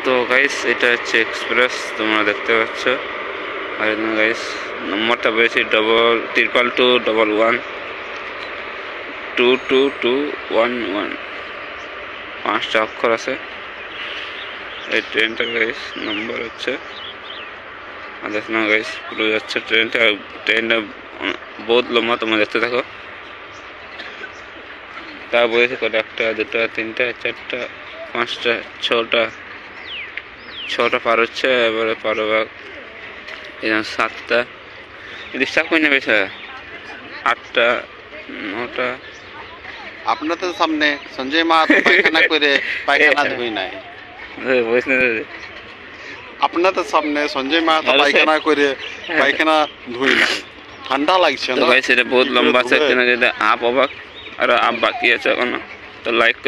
তো গাইস এটা হচ্ছে এক্সপ্রেস, তোমরা দেখতে পাচ্ছ। আর গাইস নম্বরটা পেয়েছি 22211 5টা অক্ষর আছে এই ট্রেনটা গাইস। নম্বর হচ্ছে দেখো না গাইস, পুরো যাচ্ছে ট্রেনটা বহুত লম্বা, তোমরা দেখতে থাকো। তা বলেছে কটা, 1টা 2টা 3টা 4টা 5টা 6টা পার হচ্ছে, এবারে পার হবে 7টা, ডিস্টার্ব করে নেবে 8টা 9টা। আপনাদের সামনে সঞ্জয় মাহাতো পায়খানা করে পায়খানা ধুই নাই। আপনাদের সামনে সঞ্জয় মাহাতো পায়খানা করে পায়খানা ধুই নাই। ঠান্ডা লাগছে না ভাই, সেটা বহুত লম্বা আছে, আপ অবাক আর আপ বাকি আছে এখনো। তো লাইক